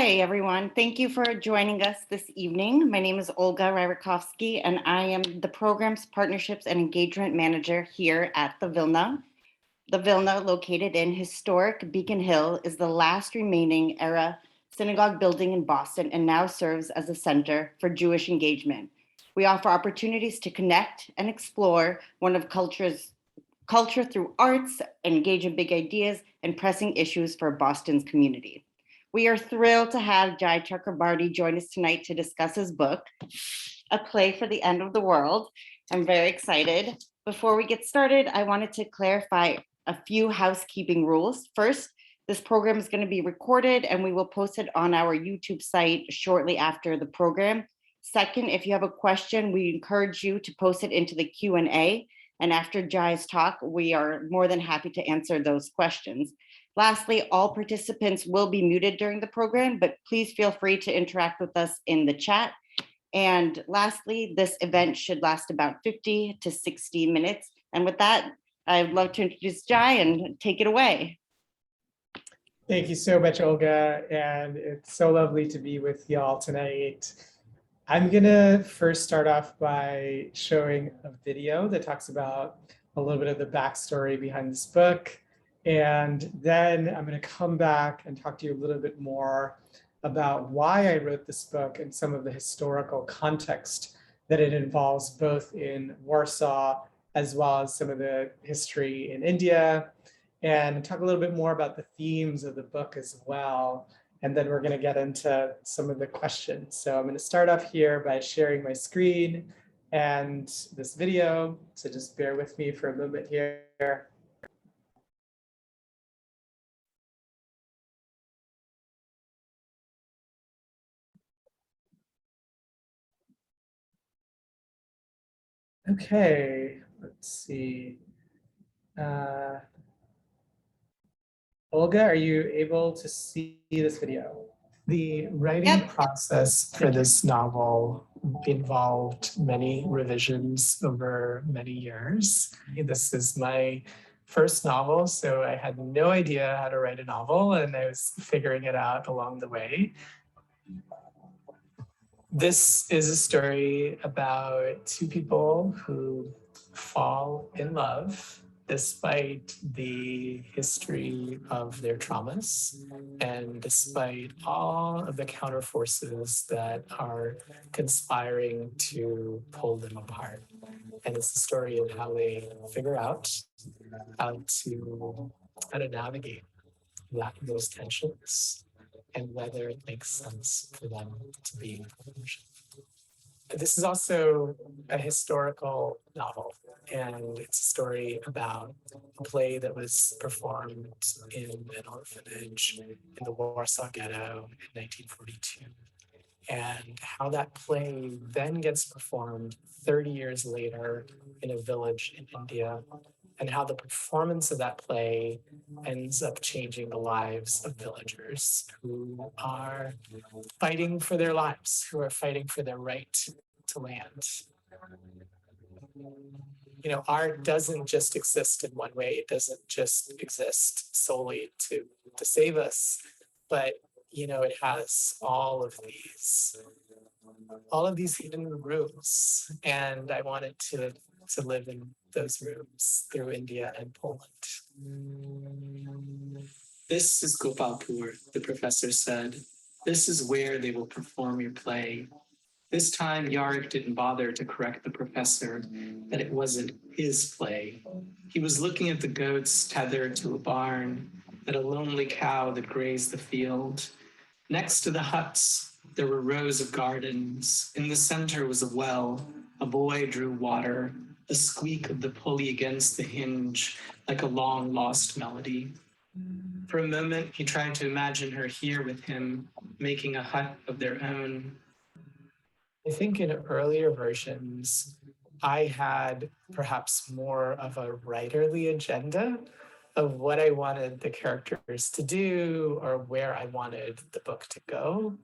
Hi, everyone. Thank you for joining us this evening. My name is Olga Ryrikovsky, and I am the Programs, Partnerships, and Engagement Manager here at the Vilna. The Vilna, located in historic Beacon Hill, is the last remaining era synagogue building in Boston and now serves as a center for Jewish engagement. We offer opportunities to connect and explore one of culture through arts, engage in big ideas, and pressing issues for Boston's community. We are thrilled to have Jai Chakrabarti join us tonight to discuss his book, A Play for the End of the World. I'm very excited. Before we get started, I wanted to clarify a few housekeeping rules. First, this program is going to be recorded and we will post it on our YouTube site shortly after the program. Second, if you have a question, we encourage you to post it into the Q&A. And after Jai's talk, we are more than happy to answer those questions. Lastly, all participants will be muted during the program, but please feel free to interact with us in the chat. And lastly, this event should last about 50 to 60 minutes. And with that, I'd love to introduce Jai and take it away. Thank you so much, Olga. And it's so lovely to be with y'all tonight. I'm gonna first start off by showing a video that talks about a little bit of the backstory behind this book. And then I'm going to come back and talk to you a little bit more about why I wrote this book and some of the historical context that it involves, both in Warsaw as well as some of the history in India, and talk a little bit more about the themes of the book as well. And then we're going to get into some of the questions. So I'm going to start off here by sharing my screen and this video. So just bear with me for a moment here. Okay, let's see. Olga, are you able to see this video? The writing process for this novel involved many revisions over many years. This is my first novel, so I had no idea how to write a novel, and I was figuring it out along the way. This is a story about two people who fall in love despite the history of their traumas and despite all of the counter forces that are conspiring to pull them apart. And it's the story of how they figure out how to navigate those tensions and whether it makes sense for them to be in a partnership. This is also a historical novel, and it's a story about a play that was performed in an orphanage in the Warsaw Ghetto in 1942, and how that play then gets performed 30 years later in a village in India, and how the performance of that play ends up changing the lives of villagers who are fighting for their lives, who are fighting for their right to land. You know, art doesn't just exist in one way. It doesn't just exist solely to save us, but you know, it has all of these hidden rooms, and I wanted to live in those rooms through India and Poland. This is Gopalpur, the professor said. This is where they will perform your play. This time, Jaryk didn't bother to correct the professor that it wasn't his play. He was looking at the goats tethered to a barn, at a lonely cow that grazed the field. Next to the huts, there were rows of gardens. In the center was a well. A boy drew water, the squeak of the pulley against the hinge, like a long-lost melody. For a moment, he tried to imagine her here with him, making a hut of their own. I think in earlier versions, I had perhaps more of a writerly agenda of what I wanted the characters to do or where I wanted the book to go.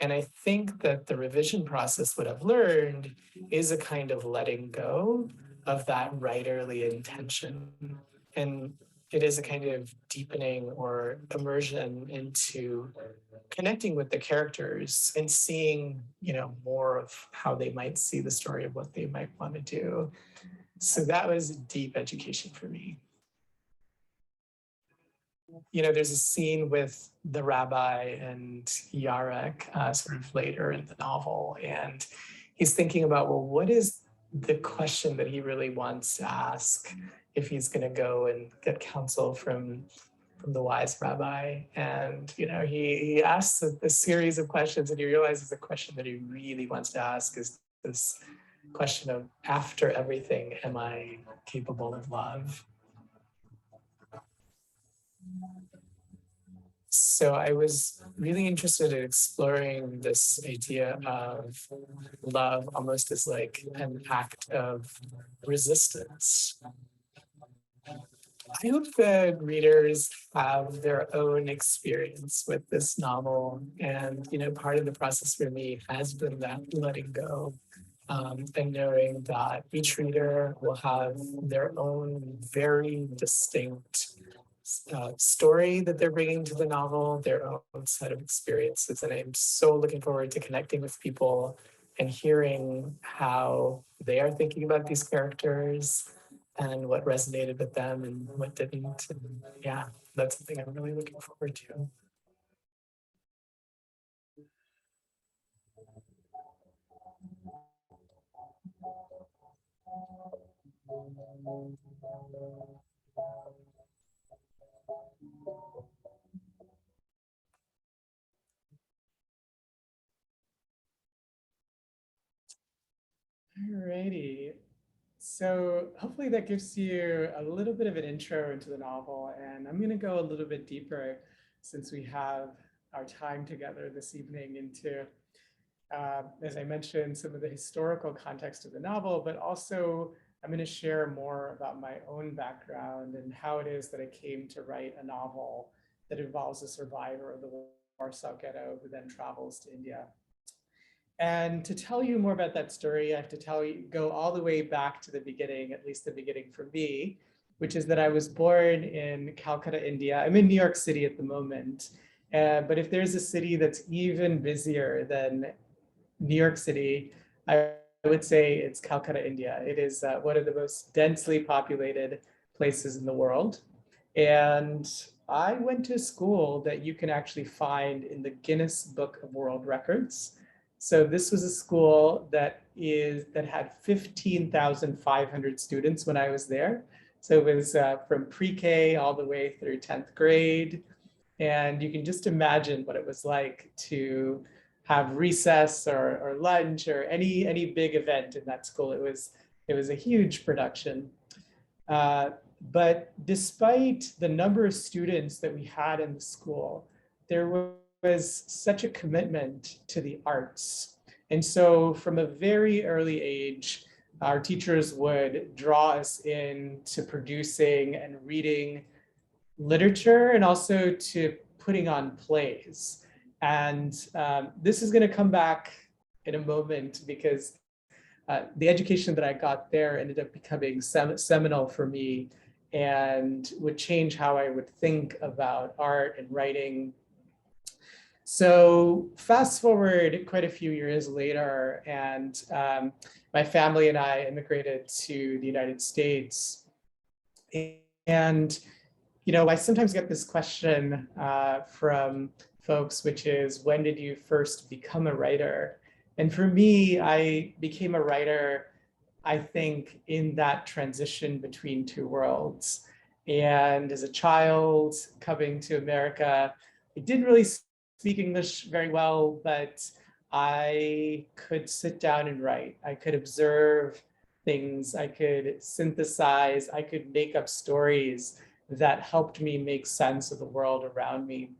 And I think that the revision process, what I've learned, is a kind of letting go of that writerly intention and it is a kind of deepening or immersion into connecting with the characters and seeing, more of how they might see the story of what they might want to do. So that was deep education for me. There's a scene with the rabbi and Jaryk sort of later in the novel, and he's thinking about, well, what is the question that he really wants to ask if he's going to go and get counsel from the wise rabbi? And he asks a series of questions, and he realizes the question that he really wants to ask is this question of, after everything, am I capable of love? So I was really interested in exploring this idea of love almost as like an act of resistance. I hope that readers have their own experience with this novel. And, part of the process for me has been that letting go, and knowing that each reader will have their own very distinct story that they're bringing to the novel, their own set of experiences. And I'm so looking forward to connecting with people and hearing how they are thinking about these characters and what resonated with them and what didn't. And yeah, that's something I'm really looking forward to. Alrighty. So hopefully that gives you a little bit of an intro into the novel, and I'm going to go a little bit deeper since we have our time together this evening into, as I mentioned, some of the historical context of the novel, but also I'm going to share more about my own background and how it is that I came to write a novel that involves a survivor of the Warsaw Ghetto who then travels to India. And to tell you more about that story, I have to go all the way back to the beginning, at least the beginning for me, which is that I was born in Calcutta, India. I'm in New York City at the moment. But if there's a city that's even busier than New York City, I would say it's Calcutta, India. It is one of the most densely populated places in the world. And I went to a school that you can actually find in the Guinness Book of World Records. So this was a school that had 15,500 students when I was there. So it was from pre-K all the way through 10th grade. And you can just imagine what it was like to have recess or lunch or any big event in that school. It was a huge production. But despite the number of students that we had in the school, there was such a commitment to the arts. And so from a very early age, our teachers would draw us into producing and reading literature and also to putting on plays. And this is going to come back in a moment because the education that I got there ended up becoming seminal for me and would change how I would think about art and writing. So fast forward quite a few years later, and my family and I immigrated to the United States. And I sometimes get this question from folks, which is, when did you first become a writer? And for me, I became a writer, I think, in that transition between two worlds. And as a child coming to America, I didn't really speak English very well, but I could sit down and write. I could observe things, I could synthesize, I could make up stories that helped me make sense of the world around me.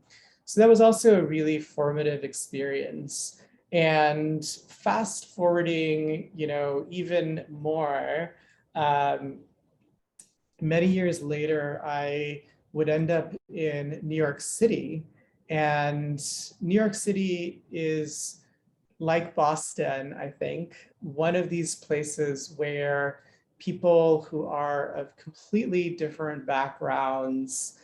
So that was also a really formative experience. And fast forwarding, even more, many years later, I would end up in New York City. And New York City is, like Boston, I think, one of these places where people who are of completely different backgrounds,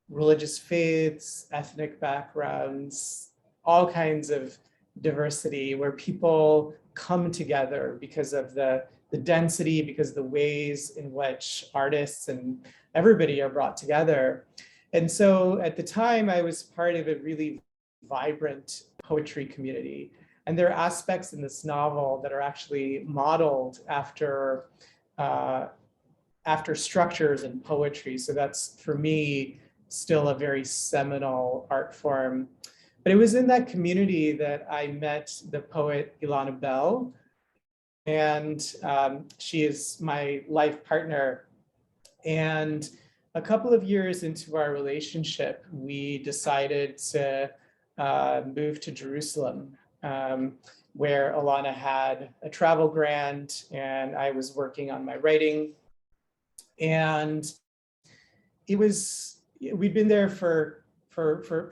religious faiths, ethnic backgrounds, all kinds of diversity, where people come together because of the density, because of the ways in which artists and everybody are brought together. And so at the time, I was part of a really vibrant poetry community. And there are aspects in this novel that are actually modeled after structures in poetry. So that's, for me, still a very seminal art form. But it was in that community that I met the poet Ilana Bell. And she is my life partner. And a couple of years into our relationship, we decided to move to Jerusalem, where Ilana had a travel grant and I was working on my writing. And we'd been there for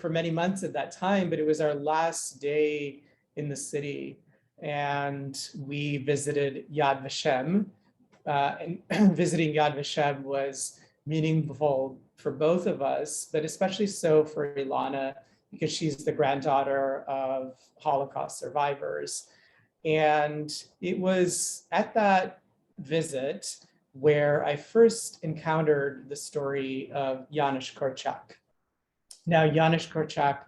many months at that time, but it was our last day in the city. And we visited Yad Vashem. And visiting Yad Vashem was meaningful for both of us, but especially so for Ilana, because she's the granddaughter of Holocaust survivors. And it was at that visit where I first encountered the story of Janusz Korczak. Now, Janusz Korczak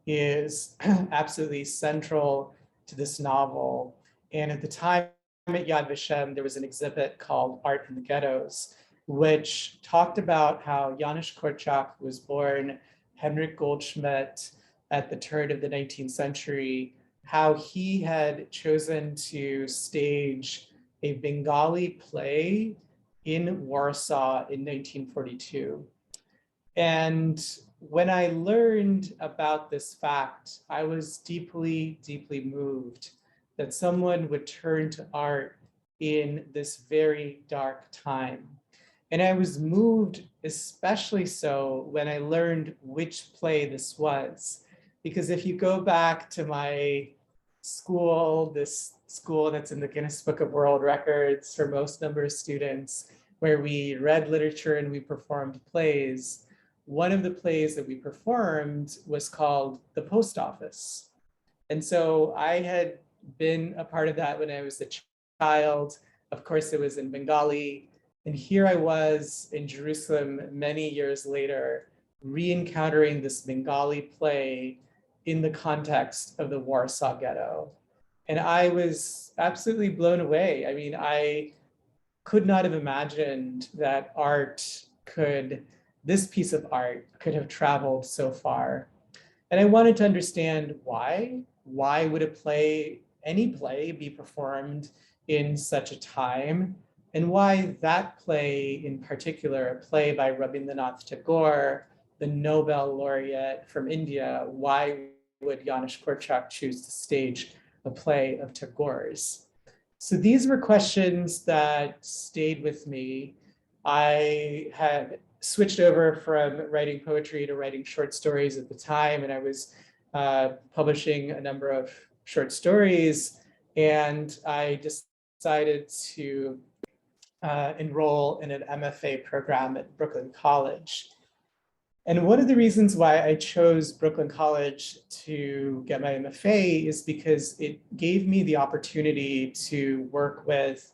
is absolutely central to this novel. And at the time at Yad Vashem, there was an exhibit called Art in the Ghettos, which talked about how Janusz Korczak was born Henrik Goldschmidt at the turn of the 19th century, how he had chosen to stage a Bengali play in Warsaw in 1942. And when I learned about this fact, I was deeply, deeply moved that someone would turn to art in this very dark time. And I was moved especially so when I learned which play this was. Because if you go back to my school, this school that's in the Guinness Book of World Records for most number of students, where we read literature and we performed plays, one of the plays that we performed was called The Post Office. And so I had been a part of that when I was a child. Of course, it was in Bengali. And here I was in Jerusalem many years later, re-encountering this Bengali play in the context of the Warsaw Ghetto. And I was absolutely blown away. I mean, I could not have imagined that this piece of art could have traveled so far. And I wanted to understand why. Why would any play be performed in such a time? And why that play in particular, a play by Rabindranath Tagore, the Nobel laureate from India, why would Janusz Korczak choose to stage a play of Tagore's? So these were questions that stayed with me. I had switched over from writing poetry to writing short stories at the time, and I was publishing a number of short stories, and I decided to enroll in an MFA program at Brooklyn College. And one of the reasons why I chose Brooklyn College to get my MFA is because it gave me the opportunity to work with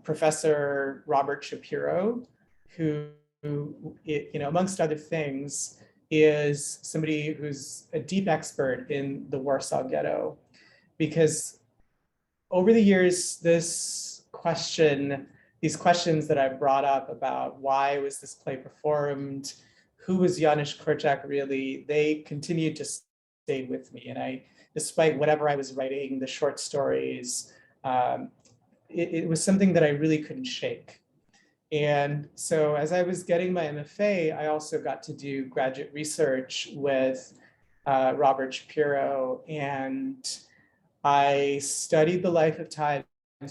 Professor Robert Shapiro, who, amongst other things, is somebody who's a deep expert in the Warsaw Ghetto. Because over the years, these questions that I brought up about why was this play performed, who was Janusz Korczak really, they continued to stay with me. And despite whatever I was writing, the short stories, it was something that I really couldn't shake. And so as I was getting my MFA, I also got to do graduate research with Robert Shapiro, and I studied the life of times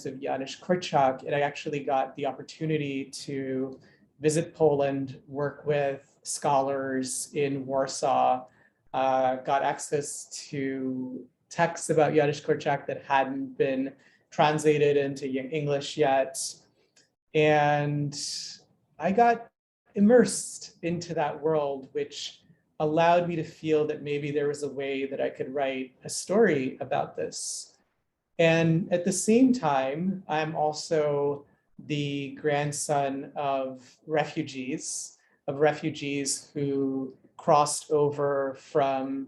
of Janusz Korczak, and I actually got the opportunity to visit Poland, work with scholars in Warsaw, got access to texts about Janusz Korczak that hadn't been translated into English yet. And I got immersed into that world, which allowed me to feel that maybe there was a way that I could write a story about this. And at the same time, I'm also the grandson of refugees who crossed over from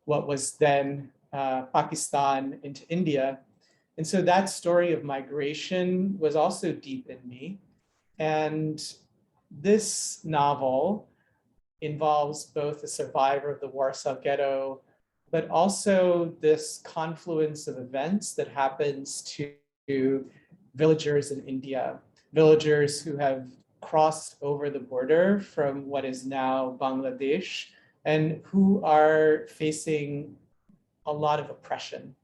what was then Pakistan into India. And so that story of migration was also deep in me. And this novel involves both a survivor of the Warsaw Ghetto, but also this confluence of events that happens to villagers in India, villagers who have crossed over the border from what is now Bangladesh and who are facing a lot of oppression.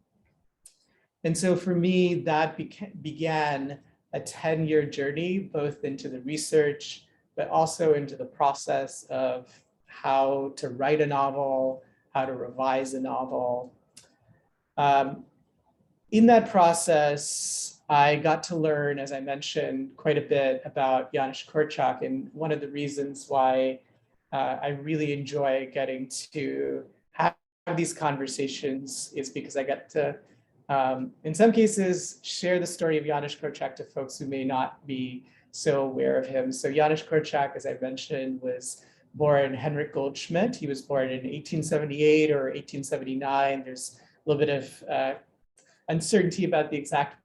And so for me, that began a 10-year journey, both into the research, but also into the process of how to write a novel, how to revise a novel. In that process, I got to learn, as I mentioned, quite a bit about Janusz Korczak. And one of the reasons why I really enjoy getting to have these conversations is because I get to, in some cases, share the story of Janusz Korczak to folks who may not be so aware of him. So Janusz Korczak, as I mentioned, was born Henrik Goldschmidt. He was born in 1878 or 1879. There's a little bit of uncertainty about the exact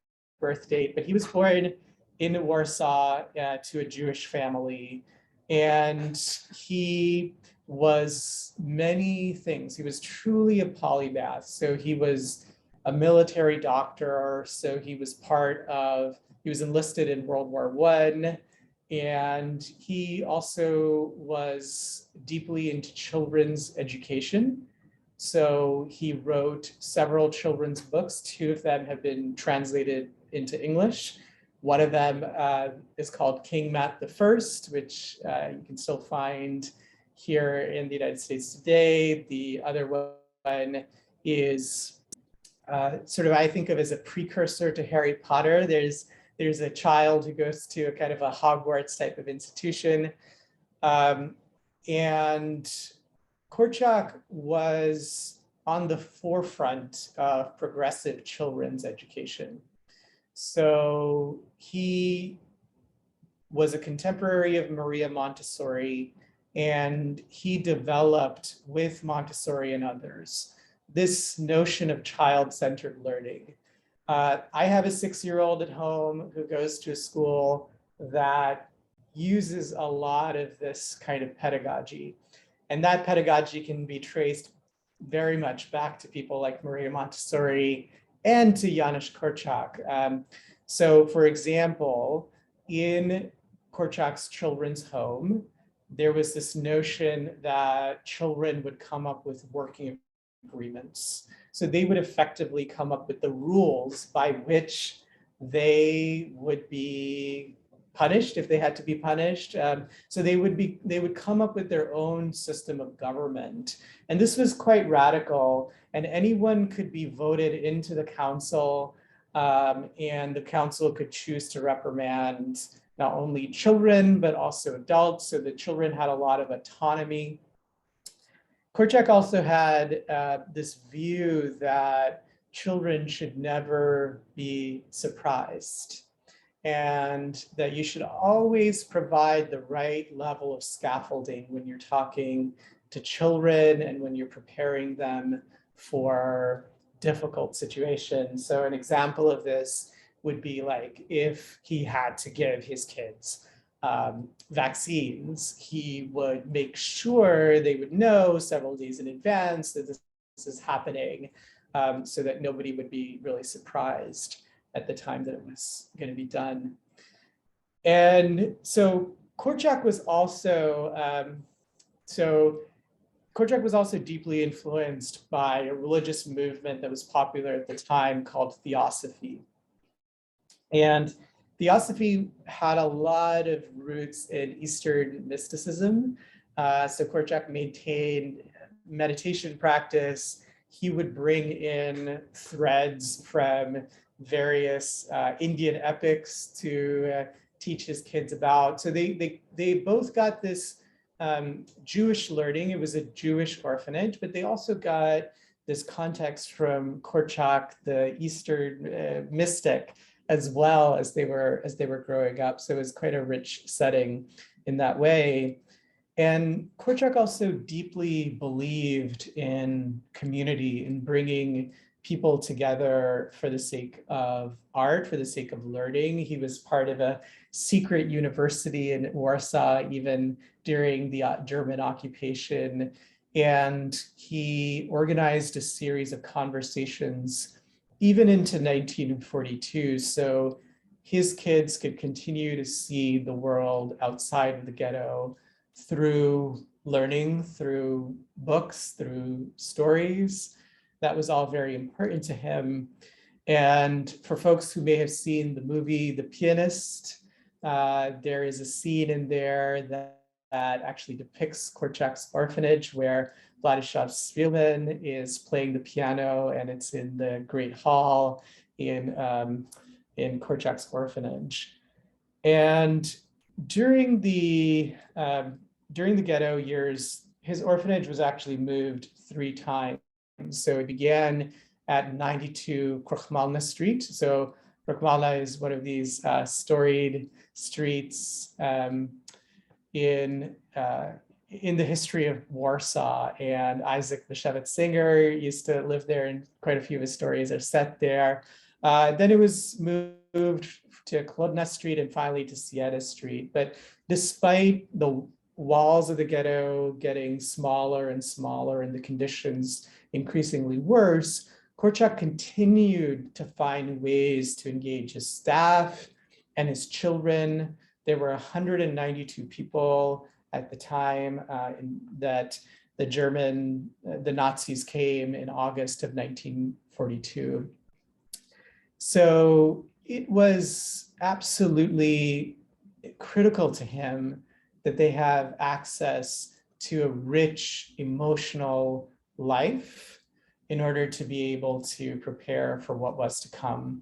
birth date, but he was born in Warsaw to a Jewish family. And he was many things. He was truly a polymath. So he was a military doctor. So he was he was enlisted in World War I. And he also was deeply into children's education. So he wrote several children's books. 2 of them have been translated into English. One of them is called King Mat I, which you can still find here in the United States today. The other one is sort of, I think of as a precursor to Harry Potter. There's a child who goes to a kind of a Hogwarts type of institution. And Korczak was on the forefront of progressive children's education. So he was a contemporary of Maria Montessori, and he developed with Montessori and others this notion of child-centered learning. I have a 6-year-old at home who goes to a school that uses a lot of this kind of pedagogy. And that pedagogy can be traced very much back to people like Maria Montessori and to Janusz Korczak. So for example, in Korczak's children's home, there was this notion that children would come up with working agreements. So they would effectively come up with the rules by which they would be punished if they had to be punished. So they would come up with their own system of government. And this was quite radical, and anyone could be voted into the council, and the council could choose to reprimand not only children, but also adults. So the children had a lot of autonomy. Korczak also had this view that children should never be surprised, and that you should always provide the right level of scaffolding when you're talking to children and when you're preparing them for difficult situations. So an example of this would be like if he had to give his kids vaccines, he would make sure they would know several days in advance that this is happening, so that nobody would be really surprised at the time that it was going to be done. And so Korczak was also deeply influenced by a religious movement that was popular at the time called Theosophy. And Theosophy had a lot of roots in Eastern mysticism. So Korczak maintained meditation practice. He would bring in threads from various Indian epics to teach his kids about. So they both got this Jewish learning. It was a Jewish orphanage, but they also got this context from Korczak, the Eastern mystic, as well as they were growing up. So it was quite a rich setting in that way. And Korczak also deeply believed in community, in bringing people together for the sake of art, for the sake of learning. He was part of a secret university in Warsaw, even during the German occupation. And he organized a series of conversations even into 1942. So his kids could continue to see the world outside of the ghetto through learning, through books, through stories. That was all very important to him. And for folks who may have seen the movie The Pianist, there is a scene in there that actually depicts Korczak's orphanage, where Władysław Spielman is playing the piano, and it's in the Great Hall in Korczak's orphanage. And during the ghetto years, his orphanage was actually moved 3 times. So it began at 92 Krochmalna Street. So Krochmalna is one of these storied streets in the history of Warsaw. And Isaac Bashevis Singer used to live there, and quite a few of his stories are set there. Then it was moved to Kłodna Street and finally to Siena Street. But despite the walls of the ghetto getting smaller and smaller and the conditions increasingly worse, Korczak continued to find ways to engage his staff and his children. There were 192 people at the time that the Nazis came in August of 1942. So it was absolutely critical to him that they have access to a rich emotional life in order to be able to prepare for what was to come.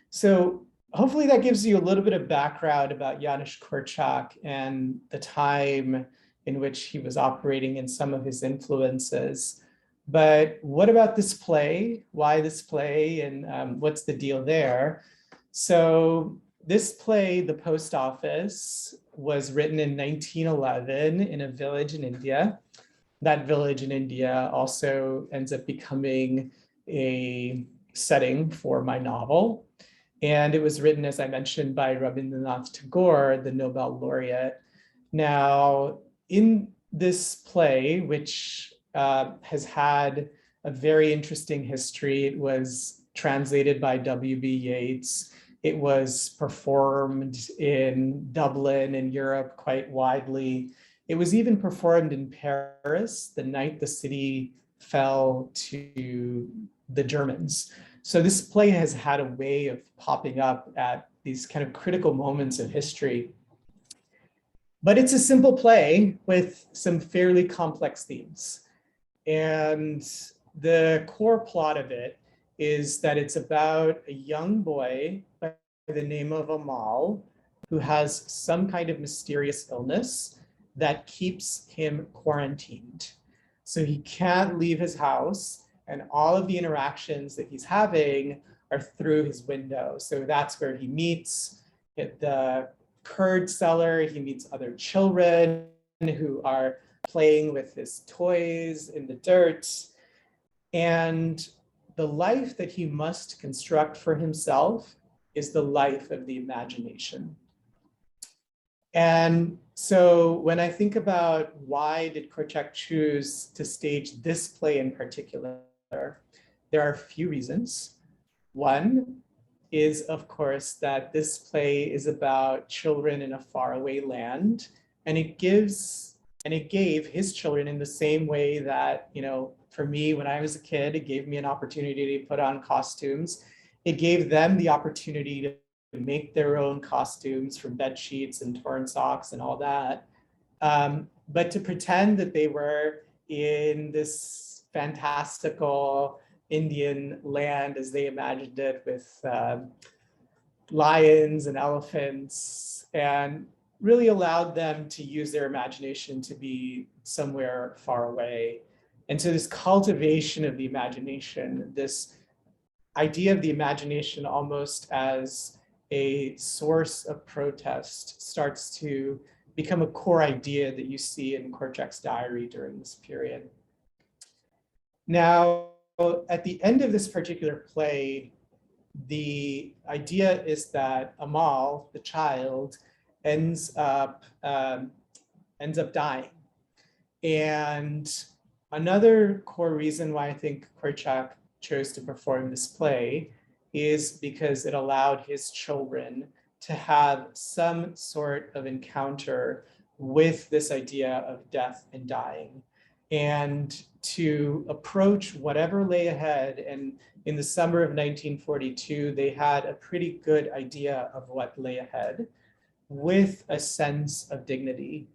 So hopefully that gives you a little bit of background about Janusz Korczak and the time in which he was operating and some of his influences. But what about this play? Why this play, and what's the deal there? So this play, The Post Office, was written in 1911 in a village in India. That village in India also ends up becoming a setting for my novel. And it was written, as I mentioned, by Rabindranath Tagore, the Nobel laureate. Now, in this play, which has had a very interesting history, it was translated by W.B. Yeats. It was performed in Dublin and Europe quite widely. It was even performed in Paris the night the city fell to the Germans. So this play has had a way of popping up at these kind of critical moments of history. But it's a simple play with some fairly complex themes. And the core plot of it is that it's about a young boy by the name of Amal who has some kind of mysterious illness that keeps him quarantined. So he can't leave his house, and all of the interactions that he's having are through his window. So that's where he meets the curd seller, he meets other children who are playing with his toys in the dirt. And the life that he must construct for himself is the life of the imagination. And so when I think about why did Korczak choose to stage this play in particular, there are a few reasons. One is, of course, that this play is about children in a faraway land, and it gave his children in the same way that, for me, when I was a kid, it gave me an opportunity to put on costumes. It gave them the opportunity to make their own costumes from bed sheets and torn socks and all that. But to pretend that they were in this fantastical Indian land as they imagined it, with lions and elephants and really allowed them to use their imagination to be somewhere far away. And so this cultivation of the imagination, this idea of the imagination almost as a source of protest, starts to become a core idea that you see in Korczak's diary during this period. Now, at the end of this particular play, the idea is that Amal, the child, ends up dying. And another core reason why I think Korczak chose to perform this play is because it allowed his children to have some sort of encounter with this idea of death and dying, and to approach whatever lay ahead. And in the summer of 1942, they had a pretty good idea of what lay ahead with a sense of dignity.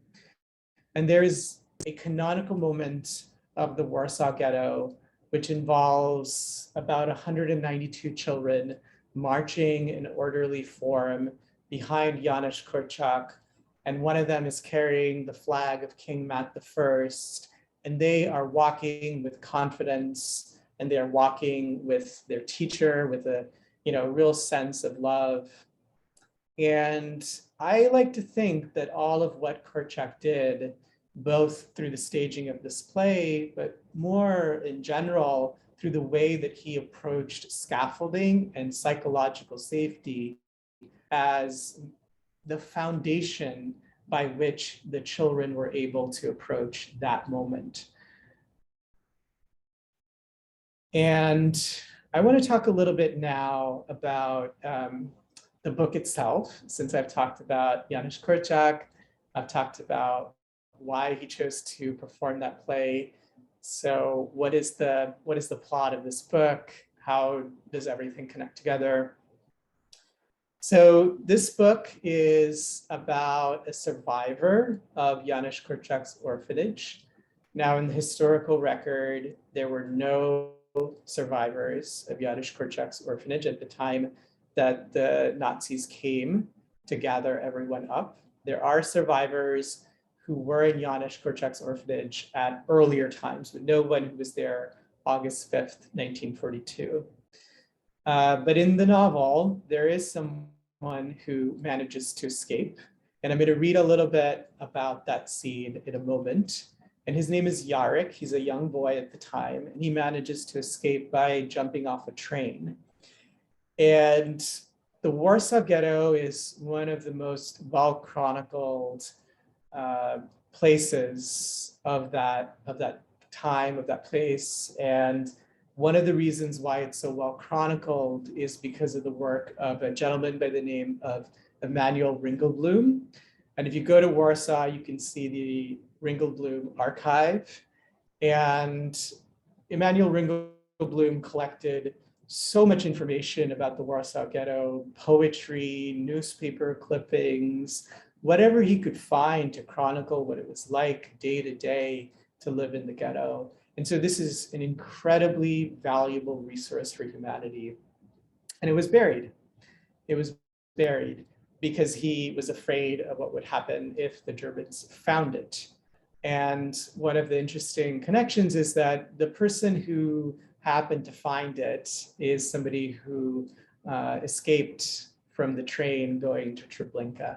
And there is a canonical moment of the Warsaw Ghetto, which involves about 192 children marching in orderly form behind Janusz Korczak. And one of them is carrying the flag of King Mat I. And they are walking with confidence, and they are walking with their teacher with a real sense of love. And I like to think that all of what Korczak did, both through the staging of this play, but more in general, through the way that he approached scaffolding and psychological safety as the foundation by which the children were able to approach that moment. And I want to talk a little bit now about the book itself, since I've talked about Janusz Korczak, I've talked about why he chose to perform that play. So what is the plot of this book? How does everything connect together? So this book is about a survivor of Janusz Korczak's orphanage. Now, in the historical record, there were no survivors of Janusz Korczak's orphanage at the time that the Nazis came to gather everyone up. There are survivors who were in Janusz Korczak's orphanage at earlier times, but no one who was there August 5th, 1942. But in the novel, there is someone who manages to escape. And I'm going to read a little bit about that scene in a moment. And his name is Jaryk. He's a young boy at the time, and he manages to escape by jumping off a train. And the Warsaw Ghetto is one of the most well-chronicled places of that time, of that place. And one of the reasons why it's so well chronicled is because of the work of a gentleman by the name of Emanuel Ringelblum. And if you go to Warsaw, you can see the Ringelblum archive. And Emanuel Ringelblum collected so much information about the Warsaw Ghetto, poetry, newspaper clippings, whatever he could find to chronicle what it was like day to day to live in the ghetto. And so this is an incredibly valuable resource for humanity. And it was buried. It was buried because he was afraid of what would happen if the Germans found it. And one of the interesting connections is that the person who happened to find it is somebody who escaped from the train going to Treblinka.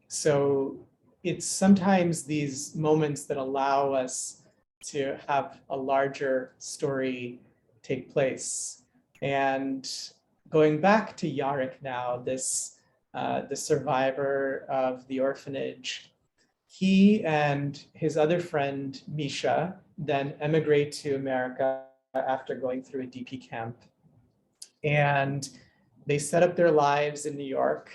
So it's sometimes these moments that allow us to have a larger story take place. And going back to Jaryk now, the survivor of the orphanage, he and his other friend, Misha, then emigrate to America after going through a DP camp. And they set up their lives in New York.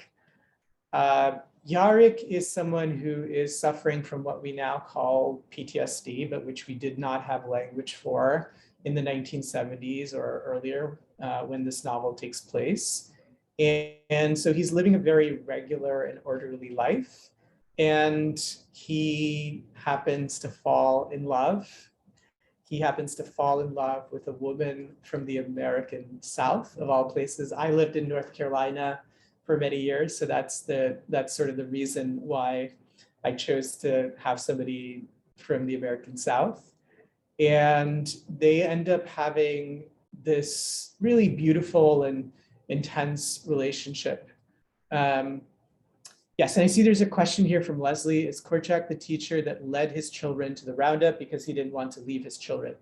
Jaryk is someone who is suffering from what we now call PTSD, but which we did not have language for in the 1970s or earlier when this novel takes place. And so he's living a very regular and orderly life. And he happens to fall in love. He happens to fall in love with a woman from the American South, of all places. I lived in North Carolina for many years. So that's sort of the reason why I chose to have somebody from the American South. And they end up having this really beautiful and intense relationship. Yes, and I see there's a question here from Leslie. Is Korczak the teacher that led his children to the roundup because he didn't want to leave his children?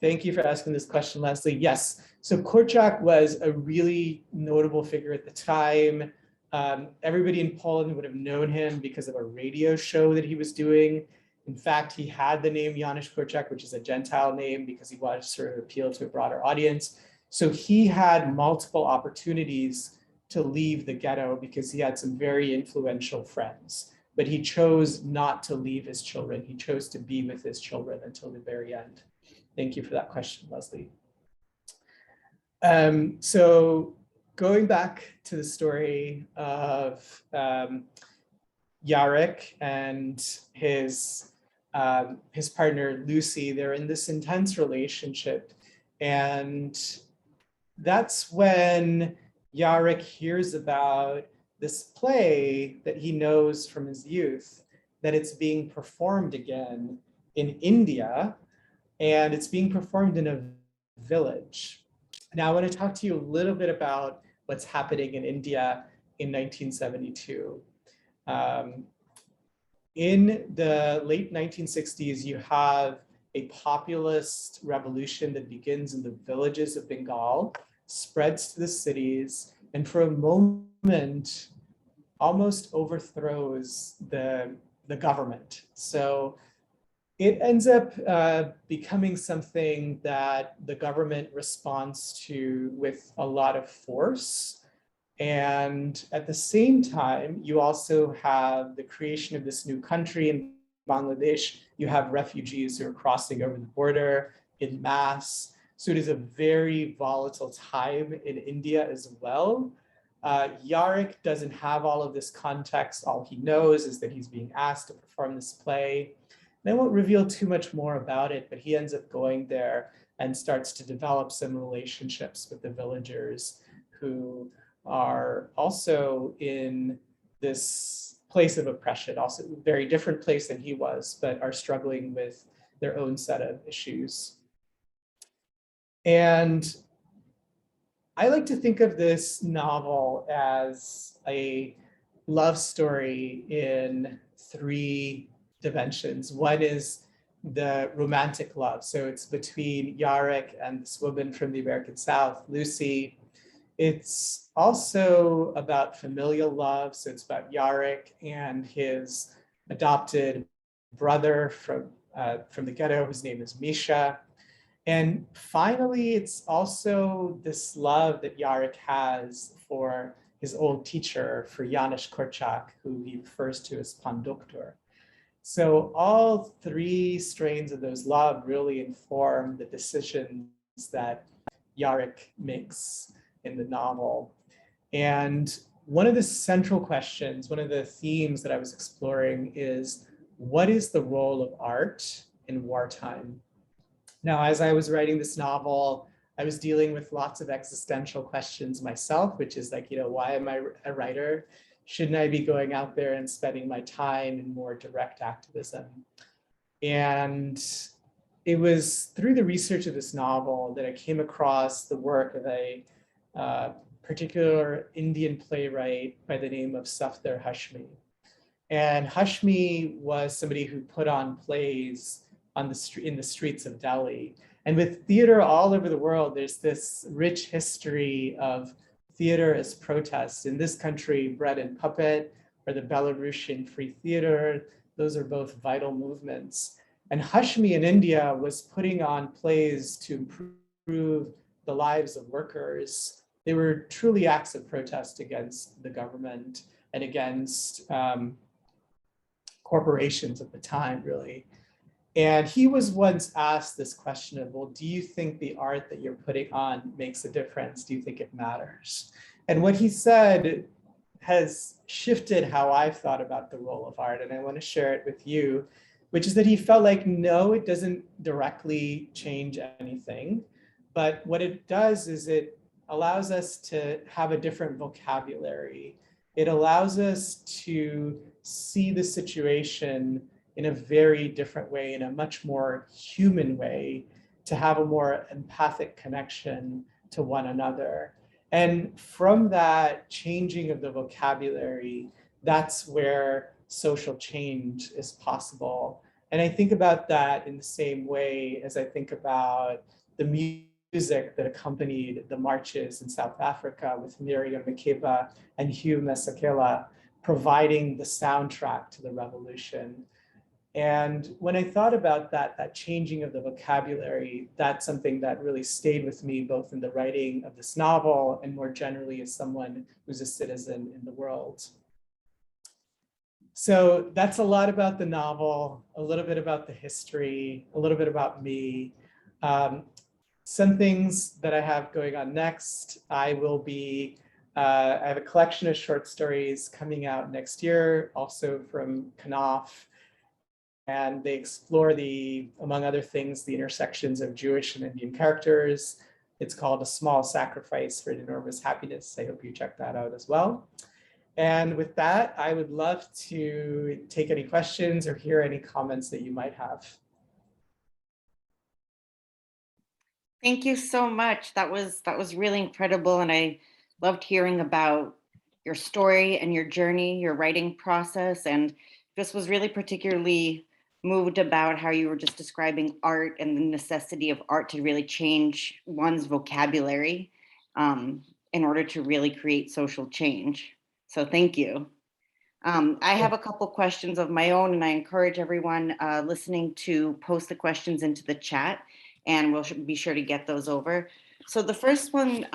Thank you for asking this question, Leslie. Yes, so Korczak was a really notable figure at the time. Everybody in Poland would have known him because of a radio show that he was doing. In fact, he had the name Janusz Korczak, which is a Gentile name, because he wanted to sort of appeal to a broader audience. So he had multiple opportunities to leave the ghetto because he had some very influential friends, but he chose not to leave his children. He chose to be with his children until the very end. Thank you for that question, Leslie. So going back to the story of Jaryk and his partner, Lucy, they're in this intense relationship. And that's when Jaryk hears about this play that he knows from his youth, that it's being performed again in India, and it's being performed in a village. Now, I want to talk to you a little bit about what's happening in India in 1972. In the late 1960s, you have a populist revolution that begins in the villages of Bengal, spreads to the cities, and for a moment almost overthrows the government. So it ends up becoming something that the government responds to with a lot of force. And at the same time, you also have the creation of this new country in Bangladesh. You have refugees who are crossing over the border in mass. So it is a very volatile time in India as well. Jaryk doesn't have all of this context. All he knows is that he's being asked to perform this play. And I won't reveal too much more about it, but he ends up going there and starts to develop some relationships with the villagers who are also in this place of oppression, also a very different place than he was, but are struggling with their own set of issues. And I like to think of this novel as a love story in three dimensions. One is the romantic love. So it's between Jaryk and this woman from the American South, Lucy. It's also about familial love. So it's about Jaryk and his adopted brother from the ghetto, whose name is Misha. And finally, it's also this love that Jaryk has for his old teacher, for Janusz Korczak, who he refers to as Pan Doktor. So all three strains of those love really inform the decisions that Jaryk makes in the novel. And one of the central questions, one of the themes that I was exploring is, what is the role of art in wartime? Now, as I was writing this novel, I was dealing with lots of existential questions myself, which is like, why am I a writer? Shouldn't I be going out there and spending my time in more direct activism? And it was through the research of this novel that I came across the work of a particular Indian playwright by the name of Safdar Hashmi. And Hashmi was somebody who put on plays on in the streets of Delhi. And with theater all over the world, there's this rich history of theater as protest. In this country, Bread and Puppet, or the Belarusian Free Theater, those are both vital movements. And Hashmi in India was putting on plays to improve the lives of workers. They were truly acts of protest against the government and against corporations at the time, really. And he was once asked this question of, well, do you think the art that you're putting on makes a difference? Do you think it matters? And what he said has shifted how I've thought about the role of art. And I want to share it with you, which is that he felt like, no, it doesn't directly change anything. But what it does is it allows us to have a different vocabulary it allows us to see the situation in a very different way, in a much more human way, to have a more empathic connection to one another. And from that changing of the vocabulary, that's where social change is possible. And I think about that in the same way as I think about the music that accompanied the marches in South Africa with Miriam Makeba and Hugh Masekela providing the soundtrack to the revolution. And when I thought about that, that changing of the vocabulary, that's something that really stayed with me, both in the writing of this novel and more generally as someone who's a citizen in the world. So that's a lot about the novel, a little bit about the history, a little bit about me. Some things that I have going on next, I have a collection of short stories coming out next year, also from Knopf. And they explore among other things, the intersections of Jewish and Indian characters. It's called A Small Sacrifice for an Enormous Happiness. I hope you check that out as well. And with that, I would love to take any questions or hear any comments that you might have. Thank you so much. That was really incredible, and I loved hearing about your story and your journey, your writing process, and just was really particularly moved about how you were just describing art and the necessity of art to really change one's vocabulary in order to really create social change. So thank you. I have a couple questions of my own, and I encourage everyone listening to post the questions into the chat, and we'll be sure to get those over. So the first one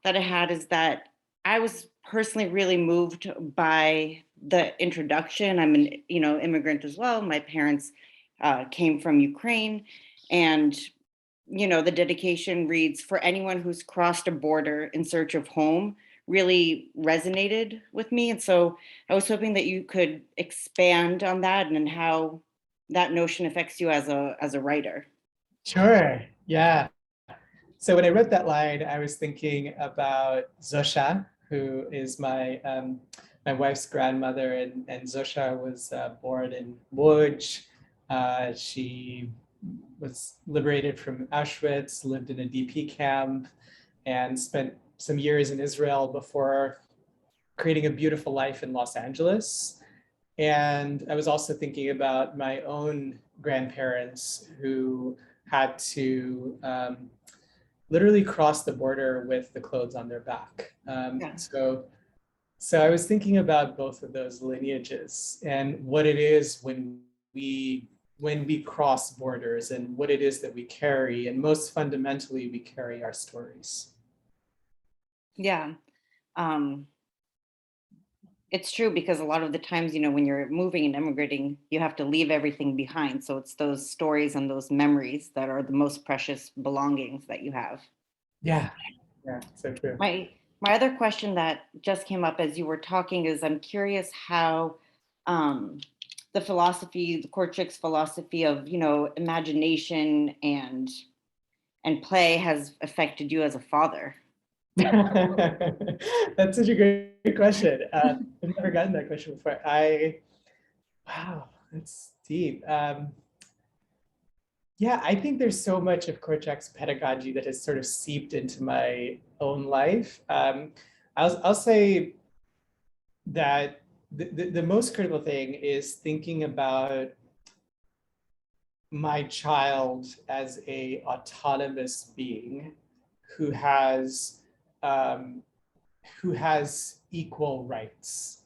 that I had is that I was personally really moved by the introduction. I'm an immigrant as well. My parents came from Ukraine, and the dedication reads, "For anyone who's crossed a border in search of home," really resonated with me. And so I was hoping that you could expand on that and how that notion affects you as a writer. Sure, yeah. So when I wrote that line, I was thinking about Zosha, who is my wife's grandmother, and Zosha was born in Łódź. She was liberated from Auschwitz, lived in a DP camp, and spent some years in Israel before creating a beautiful life in Los Angeles. And I was also thinking about my own grandparents who had to literally cross the border with the clothes on their back. So I was thinking about both of those lineages and what it is when we cross borders and what it is that we carry. And most fundamentally, we carry our stories. Yeah. It's true, because a lot of the times, when you're moving and immigrating, you have to leave everything behind. So it's those stories and those memories that are the most precious belongings that you have. Yeah, so true. My other question that just came up as you were talking is, I'm curious how the Korczyk's philosophy of, imagination and play has affected you as a father. That's such a great question. I've never gotten that question before. Wow, that's deep. Yeah, I think there's so much of Korczyk's pedagogy that has sort of seeped into my own life. I'll say that the most critical thing is thinking about my child as a autonomous being who has equal rights,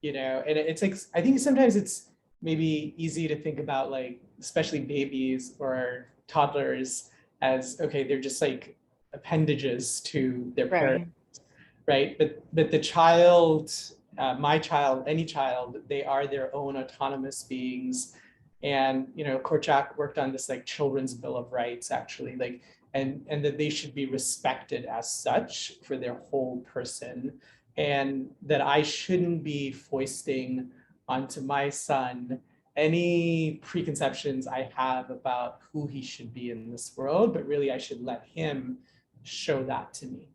and it's like, I think sometimes it's maybe easy to think about, like, especially babies or toddlers as, okay, they're just like appendages to their parents, right? But the child, my child, any child, they are their own autonomous beings. And, Korczak worked on this like children's Bill of Rights, actually, like, and that they should be respected as such for their whole person, and that I shouldn't be foisting onto my son any preconceptions I have about who he should be in this world, but really I should let him show that to me.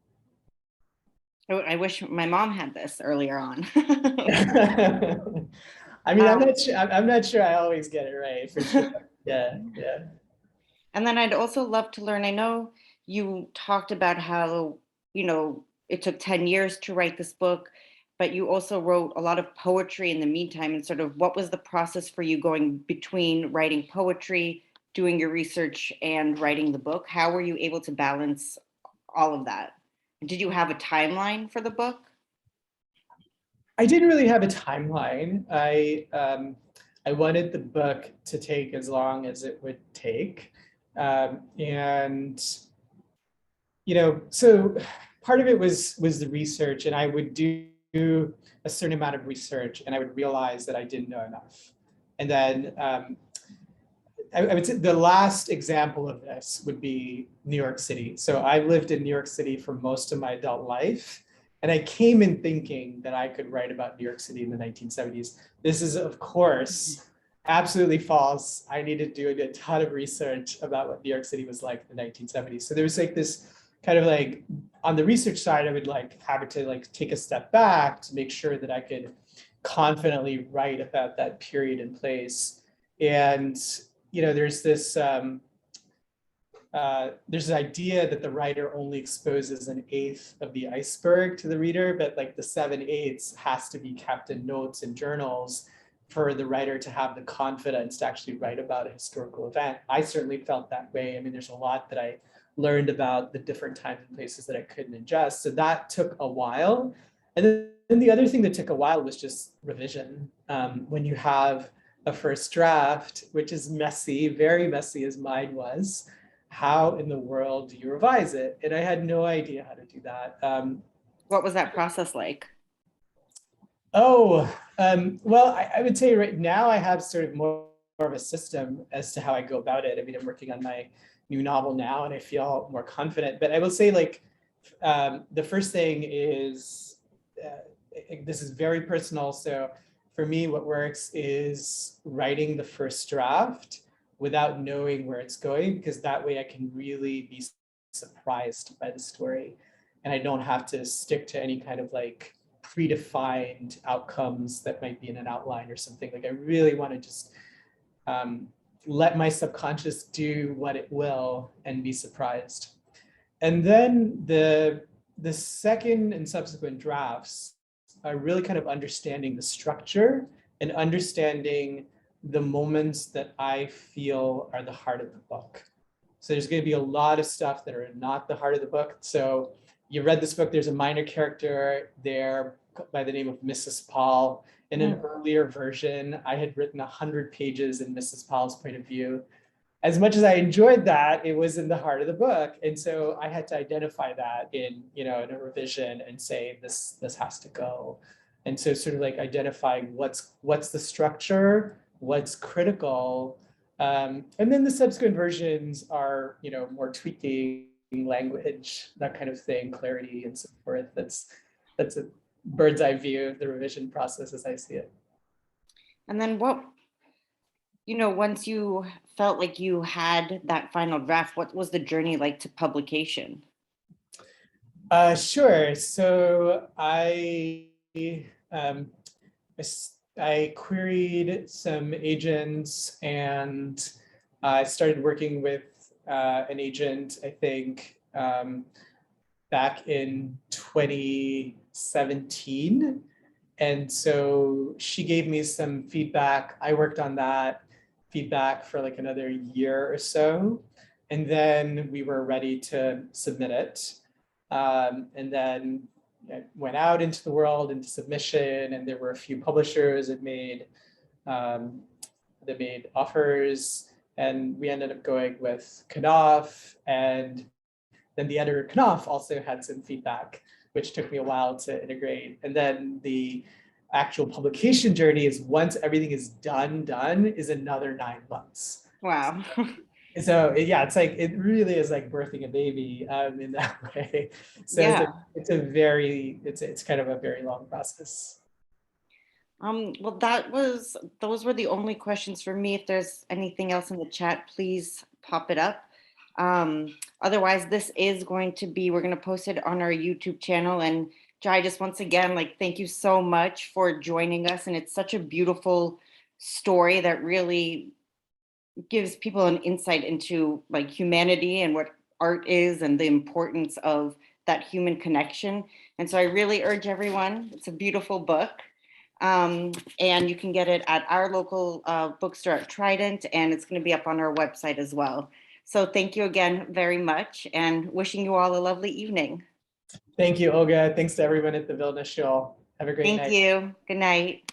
I wish my mom had this earlier on. I mean, I'm Um, not sure. I'm not sure I always get it right for sure. Yeah, yeah. And then I'd also love to learn. I know you talked about how, it took 10 years to write this book, but you also wrote a lot of poetry in the meantime. And sort of what was the process for you going between writing poetry, doing your research, and writing the book? How were you able to balance all of that? Did you have a timeline for the book? I didn't really have a timeline. I wanted the book to take as long as it would take, and so part of it was the research, and I would do a certain amount of research, and I would realize that I didn't know enough, and then I would say the last example of this would be New York City. So I lived in New York City for most of my adult life. And I came in thinking that I could write about New York City in the 1970s. This is, of course, absolutely false. I needed to do a ton of research about what New York City was like in the 1970s. So there was like this kind of like, on the research side, I would like have to like take a step back to make sure that I could confidently write about that period and place. And there's this idea that the writer only exposes an eighth of the iceberg to the reader, but like the 7/8 has to be kept in notes and journals for the writer to have the confidence to actually write about a historical event. I certainly felt that way. I mean, there's a lot that I learned about the different times and places that I couldn't ingest. So that took a while. And then the other thing that took a while was just revision. When you have a first draft, which is messy, very messy as mine was, how in the world do you revise it? And I had no idea how to do that. What was that process like? Well, I would say right now I have sort of more of a system as to how I go about it. I mean, I'm working on my new novel now and I feel more confident, but I will say like, the first thing is, this is very personal. So for me, what works is writing the first draft without knowing where it's going, because that way I can really be surprised by the story. And I don't have to stick to any kind of like predefined outcomes that might be in an outline or something. Like I really want to just let my subconscious do what it will and be surprised. And then the second and subsequent drafts are really kind of understanding the structure and understanding the moments that I feel are the heart of the book. So there's going to be a lot of stuff that are not the heart of the book. So you read this book, there's a minor character there by the name of Mrs. Paul. In an earlier version, I had written 100 pages in Mrs. Paul's point of view. As much as I enjoyed that, it was in the heart of the book. And so I had to identify that in a revision and say, this has to go. And so sort of like identifying what's the structure, what's critical. And then the subsequent versions are, more tweaking language, that kind of thing, clarity and so forth. That's a bird's eye view of the revision process as I see it. And then once you felt like you had that final draft, what was the journey like to publication? Sure. So I queried some agents and I started working with an agent, I think, back in 2017. And so she gave me some feedback. I worked on that feedback for like another year or so. And then we were ready to submit it. And then it went out into the world, into submission, and there were a few publishers that made offers, and we ended up going with Knopf, and then the editor Knopf also had some feedback, which took me a while to integrate. And then the actual publication journey is once everything is done is another 9 months. Wow. So yeah, it's like, it really is like birthing a baby in that way. So Yeah. it's kind of a very long process. Well, those were the only questions for me. If there's anything else in the chat, please pop it up. Otherwise, we're going to post it on our YouTube channel, and Jai, just once again, like, thank you so much for joining us. And it's such a beautiful story that really gives people an insight into like humanity and what art is and the importance of that human connection. And so I really urge everyone, it's a beautiful book. And you can get it at our local bookstore at Trident, and it's going to be up on our website as well. So thank you again very much, and wishing you all a lovely evening. Thank you, Olga. Thanks to everyone at the Vilna Show. Have a great night. Thank you. Good night.